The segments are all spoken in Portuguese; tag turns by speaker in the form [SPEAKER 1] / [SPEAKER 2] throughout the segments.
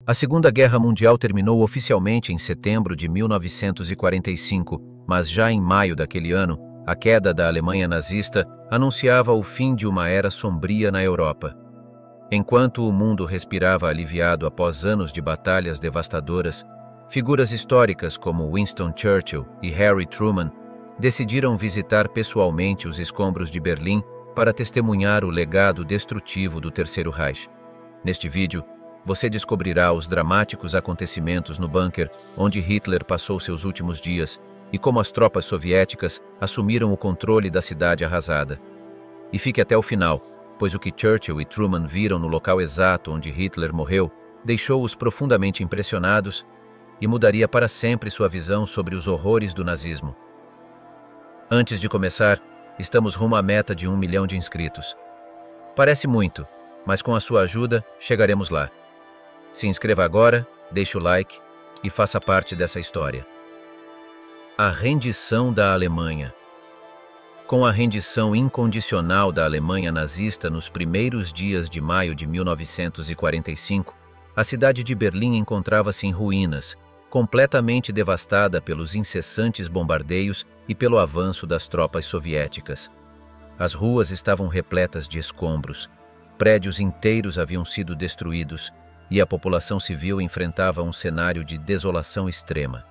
[SPEAKER 1] A Segunda Guerra Mundial terminou oficialmente em setembro de 1945, mas já em maio daquele ano, a queda da Alemanha nazista anunciava o fim de uma era sombria na Europa. Enquanto o mundo respirava aliviado após anos de batalhas devastadoras, figuras históricas como Winston Churchill e Harry Truman decidiram visitar pessoalmente os escombros de Berlim para testemunhar o legado destrutivo do Terceiro Reich. Neste vídeo, você descobrirá os dramáticos acontecimentos no bunker onde Hitler passou seus últimos dias e como as tropas soviéticas assumiram o controle da cidade arrasada. E fique até o final, pois o que Churchill e Truman viram no local exato onde Hitler morreu deixou-os profundamente impressionados e mudaria para sempre sua visão sobre os horrores do nazismo. Antes de começar, estamos rumo à meta de 1 milhão de inscritos. Parece muito, mas com a sua ajuda, chegaremos lá. Se inscreva agora, deixe o like e faça parte dessa história. A rendição da Alemanha. Com a rendição incondicional da Alemanha nazista nos primeiros dias de maio de 1945, a cidade de Berlim encontrava-se em ruínas, completamente devastada pelos incessantes bombardeios e pelo avanço das tropas soviéticas. As ruas estavam repletas de escombros, prédios inteiros haviam sido destruídos e a população civil enfrentava um cenário de desolação extrema.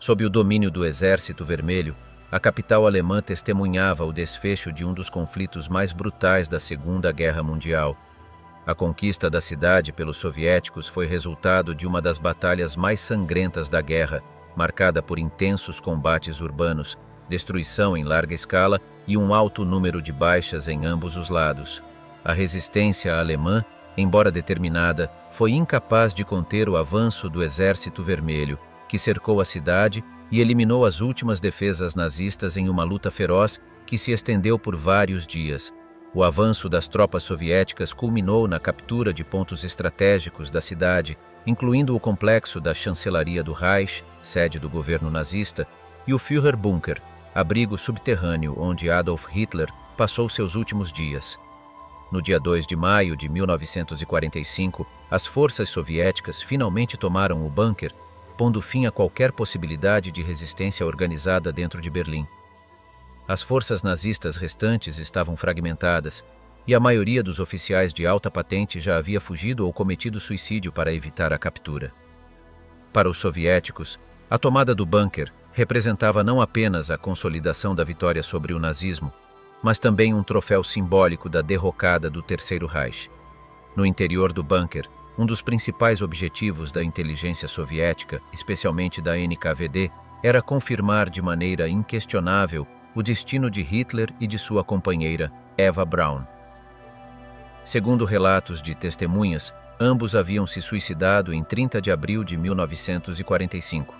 [SPEAKER 1] Sob o domínio do Exército Vermelho, a capital alemã testemunhava o desfecho de um dos conflitos mais brutais da Segunda Guerra Mundial. A conquista da cidade pelos soviéticos foi resultado de uma das batalhas mais sangrentas da guerra, marcada por intensos combates urbanos, destruição em larga escala e um alto número de baixas em ambos os lados. A resistência alemã, embora determinada, foi incapaz de conter o avanço do Exército Vermelho, que cercou a cidade e eliminou as últimas defesas nazistas em uma luta feroz que se estendeu por vários dias. O avanço das tropas soviéticas culminou na captura de pontos estratégicos da cidade, incluindo o complexo da Chancelaria do Reich, sede do governo nazista, e o Führerbunker, abrigo subterrâneo onde Adolf Hitler passou seus últimos dias. No dia 2 de maio de 1945, as forças soviéticas finalmente tomaram o bunker, pondo fim a qualquer possibilidade de resistência organizada dentro de Berlim. As forças nazistas restantes estavam fragmentadas, e a maioria dos oficiais de alta patente já havia fugido ou cometido suicídio para evitar a captura. Para os soviéticos, a tomada do bunker representava não apenas a consolidação da vitória sobre o nazismo, mas também um troféu simbólico da derrocada do Terceiro Reich. No interior do bunker, um dos principais objetivos da inteligência soviética, especialmente da NKVD, era confirmar de maneira inquestionável o destino de Hitler e de sua companheira, Eva Braun. Segundo relatos de testemunhas, ambos haviam se suicidado em 30 de abril de 1945.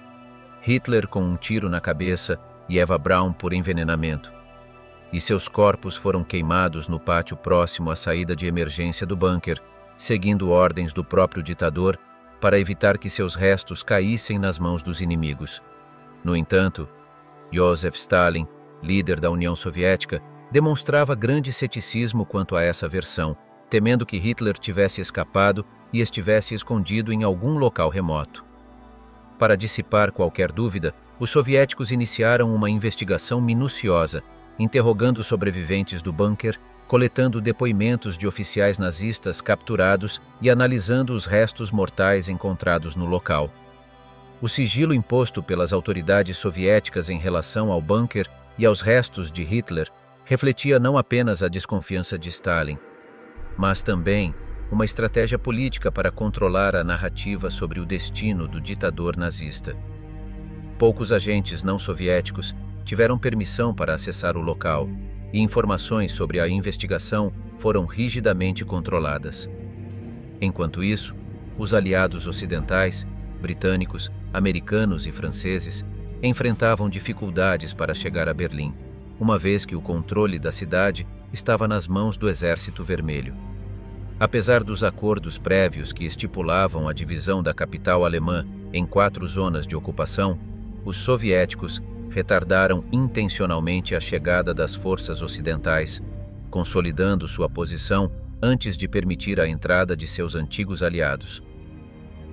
[SPEAKER 1] Hitler com um tiro na cabeça e Eva Braun por envenenamento. E seus corpos foram queimados no pátio próximo à saída de emergência do bunker, seguindo ordens do próprio ditador para evitar que seus restos caíssem nas mãos dos inimigos. No entanto, Joseph Stalin, líder da União Soviética, demonstrava grande ceticismo quanto a essa versão, temendo que Hitler tivesse escapado e estivesse escondido em algum local remoto. Para dissipar qualquer dúvida, os soviéticos iniciaram uma investigação minuciosa, interrogando sobreviventes do bunker, coletando depoimentos de oficiais nazistas capturados e analisando os restos mortais encontrados no local. O sigilo imposto pelas autoridades soviéticas em relação ao bunker e aos restos de Hitler refletia não apenas a desconfiança de Stalin, mas também uma estratégia política para controlar a narrativa sobre o destino do ditador nazista. Poucos agentes não soviéticos tiveram permissão para acessar o local e informações sobre a investigação foram rigidamente controladas. Enquanto isso, os aliados ocidentais, britânicos, americanos e franceses, enfrentavam dificuldades para chegar a Berlim, uma vez que o controle da cidade estava nas mãos do Exército Vermelho. Apesar dos acordos prévios que estipulavam a divisão da capital alemã em 4 zonas de ocupação, os soviéticos retardaram intencionalmente a chegada das forças ocidentais, consolidando sua posição antes de permitir a entrada de seus antigos aliados.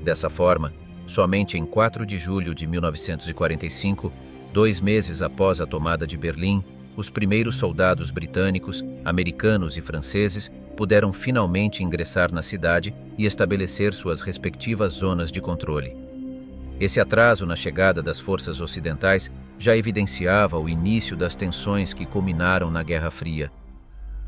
[SPEAKER 1] Dessa forma, somente em 4 de julho de 1945, 2 meses após a tomada de Berlim, os primeiros soldados britânicos, americanos e franceses puderam finalmente ingressar na cidade e estabelecer suas respectivas zonas de controle. Esse atraso na chegada das forças ocidentais já evidenciava o início das tensões que culminaram na Guerra Fria.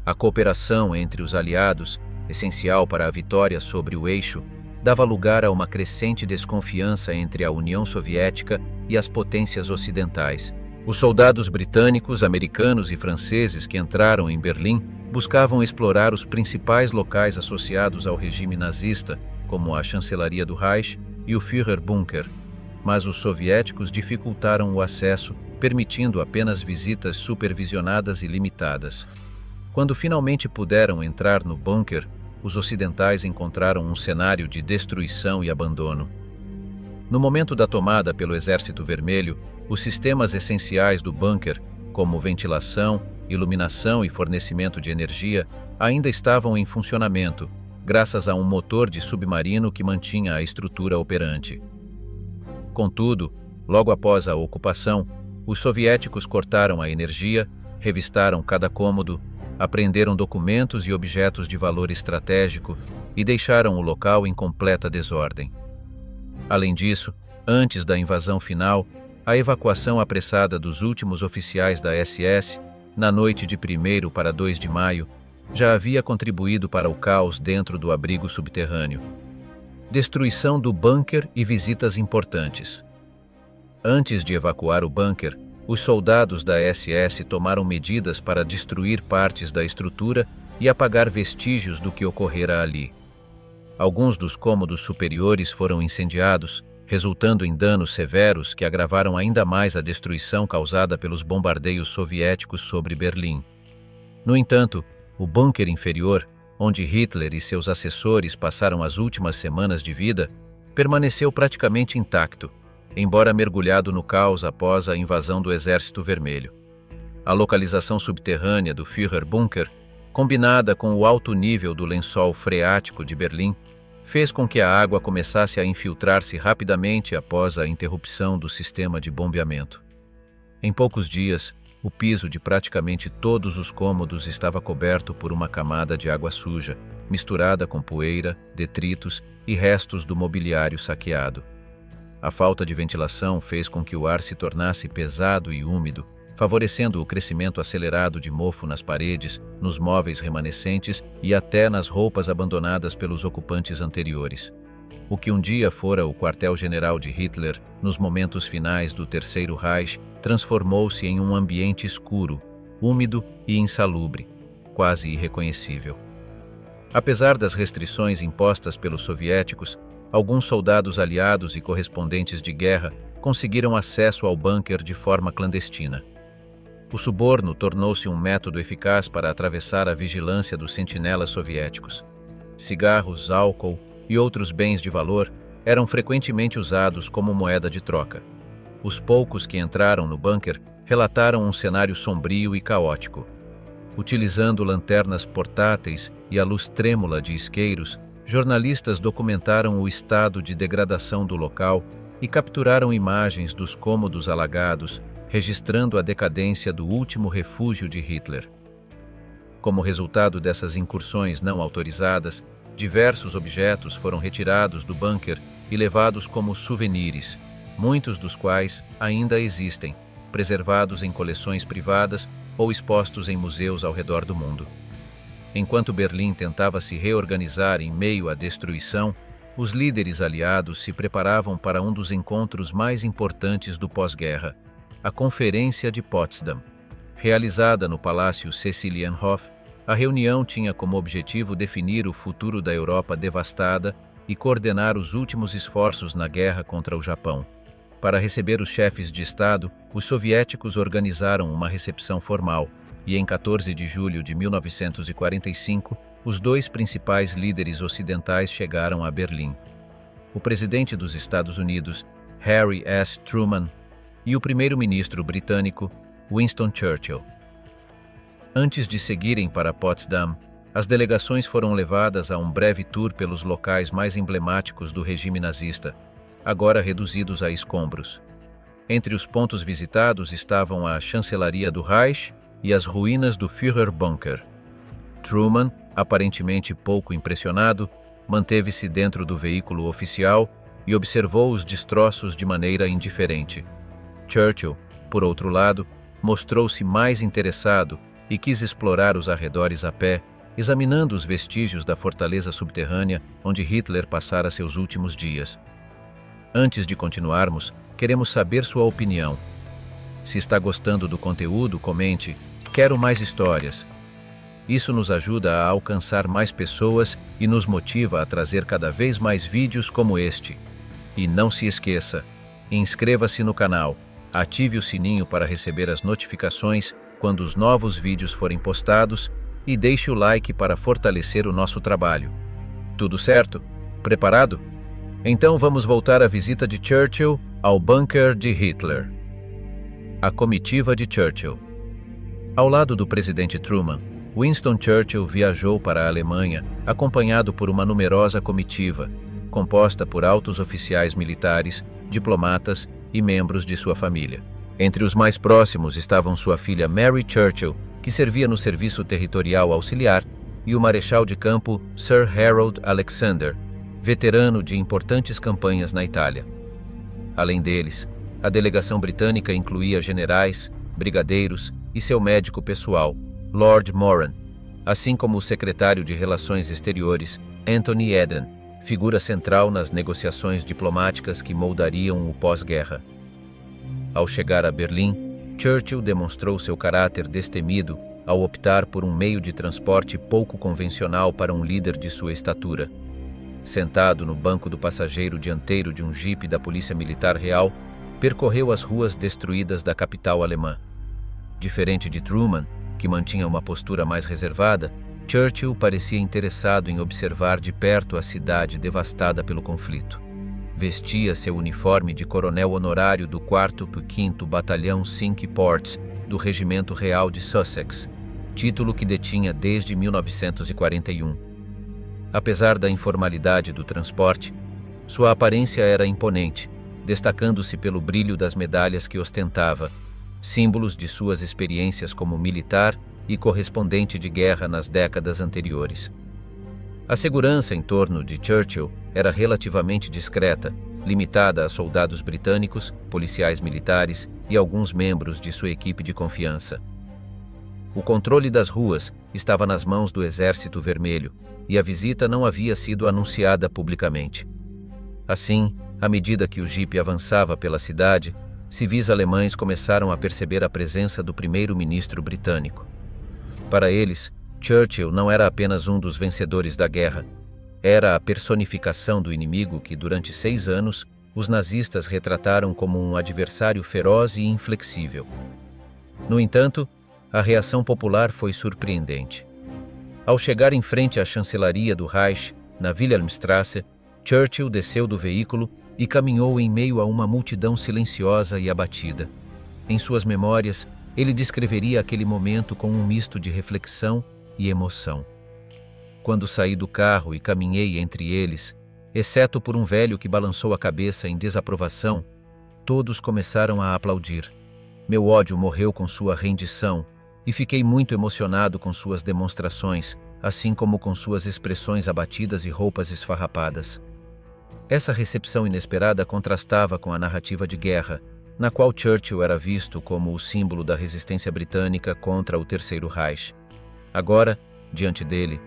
[SPEAKER 1] A cooperação entre os aliados, essencial para a vitória sobre o eixo, dava lugar a uma crescente desconfiança entre a União Soviética e as potências ocidentais. Os soldados britânicos, americanos e franceses que entraram em Berlim buscavam explorar os principais locais associados ao regime nazista, como a chancelaria do Reich e o Führerbunker, mas os soviéticos dificultaram o acesso, permitindo apenas visitas supervisionadas e limitadas. Quando finalmente puderam entrar no bunker, os ocidentais encontraram um cenário de destruição e abandono. No momento da tomada pelo Exército Vermelho, os sistemas essenciais do bunker, como ventilação, iluminação e fornecimento de energia, ainda estavam em funcionamento, graças a um motor de submarino que mantinha a estrutura operante. Contudo, logo após a ocupação, os soviéticos cortaram a energia, revistaram cada cômodo, apreenderam documentos e objetos de valor estratégico e deixaram o local em completa desordem. Além disso, antes da invasão final, a evacuação apressada dos últimos oficiais da SS, na noite de 1º para 2 de maio, já havia contribuído para o caos dentro do abrigo subterrâneo. Destruição do bunker e visitas importantes. Antes de evacuar o bunker, os soldados da SS tomaram medidas para destruir partes da estrutura e apagar vestígios do que ocorrera ali. Alguns dos cômodos superiores foram incendiados, resultando em danos severos que agravaram ainda mais a destruição causada pelos bombardeios soviéticos sobre Berlim. No entanto, o bunker inferior, onde Hitler e seus assessores passaram as últimas semanas de vida, permaneceu praticamente intacto, embora mergulhado no caos após a invasão do Exército Vermelho. A localização subterrânea do Führerbunker, combinada com o alto nível do lençol freático de Berlim, fez com que a água começasse a infiltrar-se rapidamente após a interrupção do sistema de bombeamento. Em poucos dias, o piso de praticamente todos os cômodos estava coberto por uma camada de água suja, misturada com poeira, detritos e restos do mobiliário saqueado. A falta de ventilação fez com que o ar se tornasse pesado e úmido, favorecendo o crescimento acelerado de mofo nas paredes, nos móveis remanescentes e até nas roupas abandonadas pelos ocupantes anteriores. O que um dia fora o quartel-general de Hitler, nos momentos finais do Terceiro Reich, transformou-se em um ambiente escuro, úmido e insalubre, quase irreconhecível. Apesar das restrições impostas pelos soviéticos, alguns soldados aliados e correspondentes de guerra conseguiram acesso ao bunker de forma clandestina. O suborno tornou-se um método eficaz para atravessar a vigilância dos sentinelas soviéticos. Cigarros, álcool e outros bens de valor eram frequentemente usados como moeda de troca. Os poucos que entraram no bunker relataram um cenário sombrio e caótico. Utilizando lanternas portáteis e a luz trêmula de isqueiros, jornalistas documentaram o estado de degradação do local e capturaram imagens dos cômodos alagados, registrando a decadência do último refúgio de Hitler. Como resultado dessas incursões não autorizadas, diversos objetos foram retirados do bunker e levados como souvenirs, muitos dos quais ainda existem, preservados em coleções privadas ou expostos em museus ao redor do mundo. Enquanto Berlim tentava se reorganizar em meio à destruição, os líderes aliados se preparavam para um dos encontros mais importantes do pós-guerra, a Conferência de Potsdam. Realizada no Palácio Cecilienhof, a reunião tinha como objetivo definir o futuro da Europa devastada e coordenar os últimos esforços na guerra contra o Japão. Para receber os chefes de Estado, os soviéticos organizaram uma recepção formal, e em 14 de julho de 1945, os dois principais líderes ocidentais chegaram a Berlim. O presidente dos Estados Unidos, Harry S. Truman, e o primeiro-ministro britânico, Winston Churchill. Antes de seguirem para Potsdam, As delegações foram levadas a um breve tour pelos locais mais emblemáticos do regime nazista, agora reduzidos a escombros. Entre os pontos visitados estavam a chancelaria do Reich e as ruínas do Führerbunker. Truman, aparentemente pouco impressionado, manteve-se dentro do veículo oficial e observou os destroços de maneira indiferente. Churchill, por outro lado, mostrou-se mais interessado e quis explorar os arredores a pé, examinando os vestígios da fortaleza subterrânea onde Hitler passara seus últimos dias. Antes de continuarmos, queremos saber sua opinião. Se está gostando do conteúdo, comente "Quero mais histórias". Isso nos ajuda a alcançar mais pessoas e nos motiva a trazer cada vez mais vídeos como este. E não se esqueça, inscreva-se no canal, ative o sininho para receber as notificações quando os novos vídeos forem postados e deixe o like para fortalecer o nosso trabalho. Tudo certo? Preparado? Então vamos voltar à visita de Churchill ao bunker de Hitler. A comitiva de Churchill. Ao lado do presidente Truman, Winston Churchill viajou para a Alemanha, acompanhado por uma numerosa comitiva, composta por altos oficiais militares, diplomatas e membros de sua família. Entre os mais próximos estavam sua filha Mary Churchill, que servia no Serviço Territorial Auxiliar, e o marechal de campo Sir Harold Alexander, veterano de importantes campanhas na Itália. Além deles, a delegação britânica incluía generais, brigadeiros e seu médico pessoal, Lord Moran, assim como o secretário de Relações Exteriores, Anthony Eden, figura central nas negociações diplomáticas que moldariam o pós-guerra. Ao chegar a Berlim, Churchill demonstrou seu caráter destemido ao optar por um meio de transporte pouco convencional para um líder de sua estatura. Sentado no banco do passageiro dianteiro de um jipe da Polícia Militar Real, percorreu as ruas destruídas da capital alemã. Diferente de Truman, que mantinha uma postura mais reservada, Churchill parecia interessado em observar de perto a cidade devastada pelo conflito. Vestia seu uniforme de coronel honorário do 4º e 5º Batalhão Cinque Ports do Regimento Real de Sussex, título que detinha desde 1941. Apesar da informalidade do transporte, sua aparência era imponente, destacando-se pelo brilho das medalhas que ostentava, símbolos de suas experiências como militar e correspondente de guerra nas décadas anteriores. A segurança em torno de Churchill era relativamente discreta, limitada a soldados britânicos, policiais militares e alguns membros de sua equipe de confiança. O controle das ruas estava nas mãos do Exército Vermelho e a visita não havia sido anunciada publicamente. Assim, à medida que o jipe avançava pela cidade, civis alemães começaram a perceber a presença do primeiro-ministro britânico. Para eles, Churchill não era apenas um dos vencedores da guerra. Era a personificação do inimigo que, durante 6 anos, os nazistas retrataram como um adversário feroz e inflexível. No entanto, a reação popular foi surpreendente. Ao chegar em frente à chancelaria do Reich, na Wilhelmstrasse, Churchill desceu do veículo e caminhou em meio a uma multidão silenciosa e abatida. Em suas memórias, ele descreveria aquele momento com um misto de reflexão e emoção. Quando saí do carro e caminhei entre eles, exceto por um velho que balançou a cabeça em desaprovação, todos começaram a aplaudir. Meu ódio morreu com sua rendição e fiquei muito emocionado com suas demonstrações, assim como com suas expressões abatidas e roupas esfarrapadas. Essa recepção inesperada contrastava com a narrativa de guerra, na qual Churchill era visto como o símbolo da resistência britânica contra o Terceiro Reich. Agora, diante dele,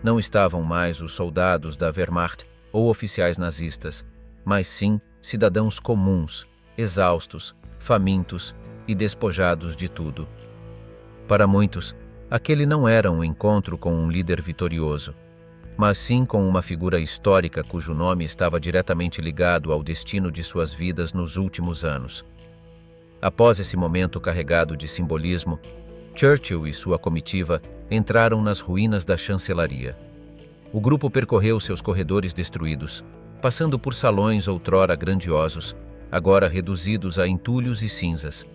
[SPEAKER 1] não estavam mais os soldados da Wehrmacht ou oficiais nazistas, mas sim cidadãos comuns, exaustos, famintos e despojados de tudo. Para muitos, aquele não era um encontro com um líder vitorioso, mas sim com uma figura histórica cujo nome estava diretamente ligado ao destino de suas vidas nos últimos anos. Após esse momento carregado de simbolismo, Churchill e sua comitiva entraram nas ruínas da chancelaria. O grupo percorreu seus corredores destruídos, passando por salões outrora grandiosos, agora reduzidos a entulhos e cinzas.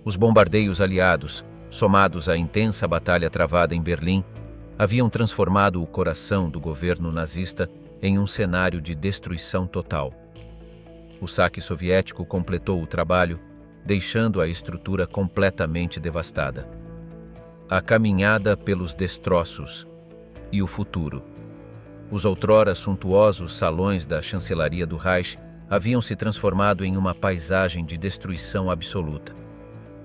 [SPEAKER 1] Os bombardeios aliados, somados à intensa batalha travada em Berlim, haviam transformado o coração do governo nazista em um cenário de destruição total. O saque soviético completou o trabalho, deixando a estrutura completamente devastada. A caminhada pelos destroços e o futuro. Os outrora suntuosos salões da chancelaria do Reich haviam se transformado em uma paisagem de destruição absoluta.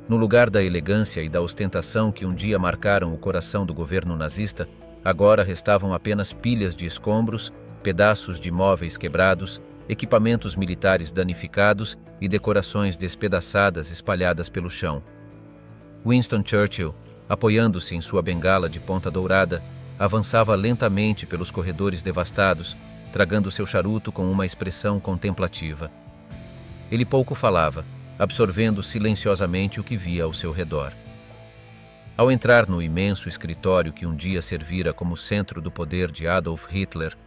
[SPEAKER 1] No lugar da elegância e da ostentação que um dia marcaram o coração do governo nazista, agora restavam apenas pilhas de escombros, pedaços de móveis quebrados, equipamentos militares danificados e decorações despedaçadas espalhadas pelo chão. Winston Churchill, apoiando-se em sua bengala de ponta dourada, avançava lentamente pelos corredores devastados, tragando seu charuto com uma expressão contemplativa. Ele pouco falava, absorvendo silenciosamente o que via ao seu redor. Ao entrar no imenso escritório que um dia servira como centro do poder de Adolf Hitler,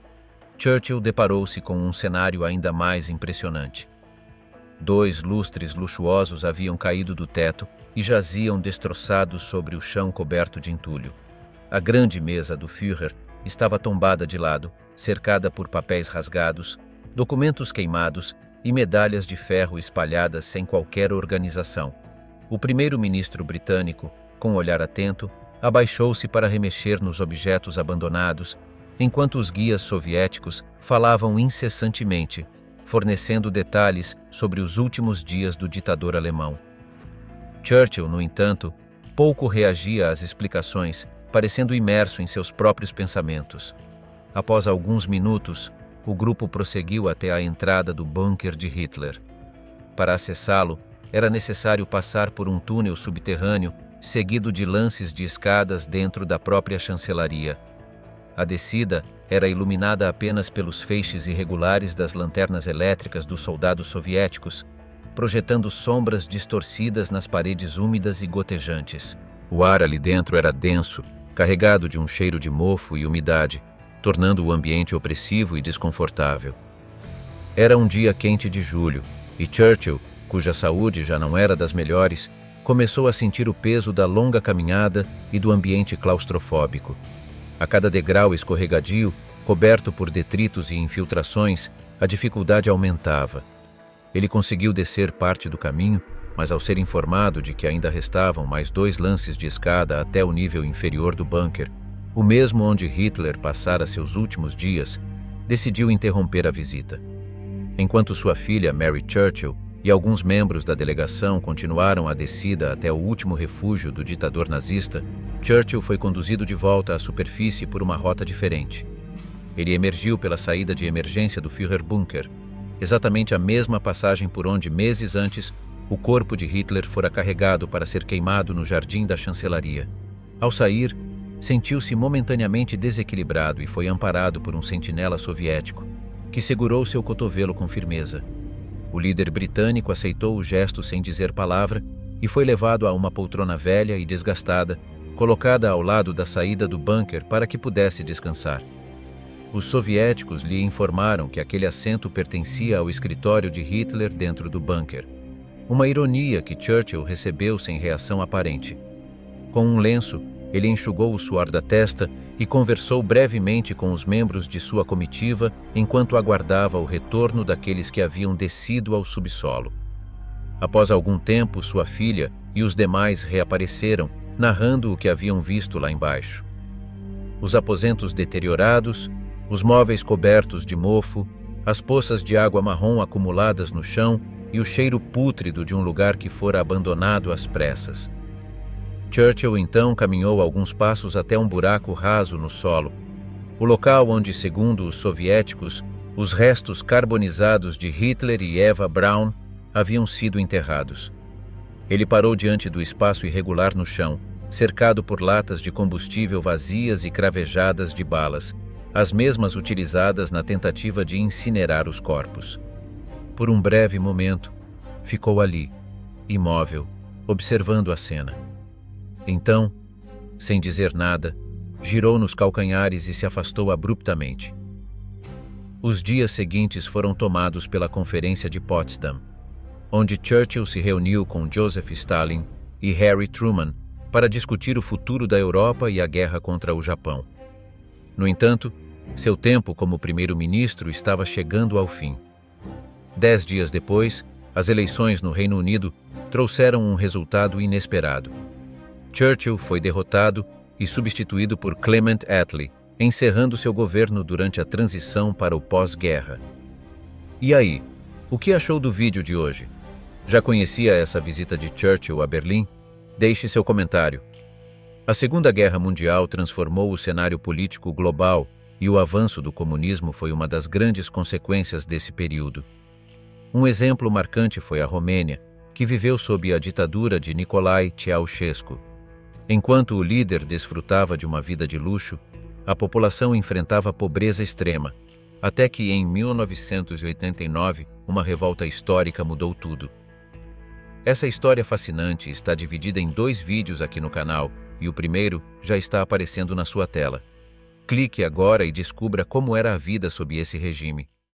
[SPEAKER 1] Churchill deparou-se com um cenário ainda mais impressionante. 2 lustres luxuosos haviam caído do teto e jaziam destroçados sobre o chão coberto de entulho. A grande mesa do Führer estava tombada de lado, cercada por papéis rasgados, documentos queimados e medalhas de ferro espalhadas sem qualquer organização. O primeiro-ministro britânico, com um olhar atento, abaixou-se para remexer nos objetos abandonados, enquanto os guias soviéticos falavam incessantemente, fornecendo detalhes sobre os últimos dias do ditador alemão. Churchill, no entanto, pouco reagia às explicações, parecendo imerso em seus próprios pensamentos. Após alguns minutos, o grupo prosseguiu até a entrada do bunker de Hitler. Para acessá-lo, era necessário passar por um túnel subterrâneo, seguido de lances de escadas dentro da própria chancelaria. A descida era iluminada apenas pelos feixes irregulares das lanternas elétricas dos soldados soviéticos, projetando sombras distorcidas nas paredes úmidas e gotejantes. O ar ali dentro era denso, carregado de um cheiro de mofo e umidade, tornando o ambiente opressivo e desconfortável. Era um dia quente de julho, e Churchill, cuja saúde já não era das melhores, começou a sentir o peso da longa caminhada e do ambiente claustrofóbico. A cada degrau escorregadio, coberto por detritos e infiltrações, a dificuldade aumentava. Ele conseguiu descer parte do caminho, mas ao ser informado de que ainda restavam mais 2 lances de escada até o nível inferior do bunker, o mesmo onde Hitler passara seus últimos dias, decidiu interromper a visita. Enquanto sua filha Mary Churchill e alguns membros da delegação continuaram a descida até o último refúgio do ditador nazista, Churchill foi conduzido de volta à superfície por uma rota diferente. Ele emergiu pela saída de emergência do Führerbunker, exatamente a mesma passagem por onde, meses antes, o corpo de Hitler fora carregado para ser queimado no jardim da chancelaria. Ao sair, sentiu-se momentaneamente desequilibrado e foi amparado por um sentinela soviético, que segurou seu cotovelo com firmeza. O líder britânico aceitou o gesto sem dizer palavra e foi levado a uma poltrona velha e desgastada, colocada ao lado da saída do bunker para que pudesse descansar. Os soviéticos lhe informaram que aquele assento pertencia ao escritório de Hitler dentro do bunker. Uma ironia que Churchill recebeu sem reação aparente. Com um lenço, ele enxugou o suor da testa e conversou brevemente com os membros de sua comitiva enquanto aguardava o retorno daqueles que haviam descido ao subsolo. Após algum tempo, sua filha e os demais reapareceram, narrando o que haviam visto lá embaixo. Os aposentos deteriorados, os móveis cobertos de mofo, as poças de água marrom acumuladas no chão e o cheiro pútrido de um lugar que fora abandonado às pressas. Churchill então caminhou alguns passos até um buraco raso no solo, o local onde, segundo os soviéticos, os restos carbonizados de Hitler e Eva Braun haviam sido enterrados. Ele parou diante do espaço irregular no chão, cercado por latas de combustível vazias e cravejadas de balas, as mesmas utilizadas na tentativa de incinerar os corpos. Por um breve momento, ficou ali, imóvel, observando a cena. Então, sem dizer nada, girou nos calcanhares e se afastou abruptamente. Os dias seguintes foram tomados pela Conferência de Potsdam, onde Churchill se reuniu com Joseph Stalin e Harry Truman para discutir o futuro da Europa e a guerra contra o Japão. No entanto, seu tempo como primeiro-ministro estava chegando ao fim. 10 dias depois, as eleições no Reino Unido trouxeram um resultado inesperado. Churchill foi derrotado e substituído por Clement Attlee, encerrando seu governo durante a transição para o pós-guerra. E aí, o que achou do vídeo de hoje? Já conhecia essa visita de Churchill a Berlim? Deixe seu comentário. A Segunda Guerra Mundial transformou o cenário político global e o avanço do comunismo foi uma das grandes consequências desse período. Um exemplo marcante foi a Romênia, que viveu sob a ditadura de Nicolae Ceausescu. Enquanto o líder desfrutava de uma vida de luxo, a população enfrentava pobreza extrema, até que em 1989 uma revolta histórica mudou tudo. Essa história fascinante está dividida em 2 vídeos aqui no canal e o primeiro já está aparecendo na sua tela. Clique agora e descubra como era a vida sob esse regime.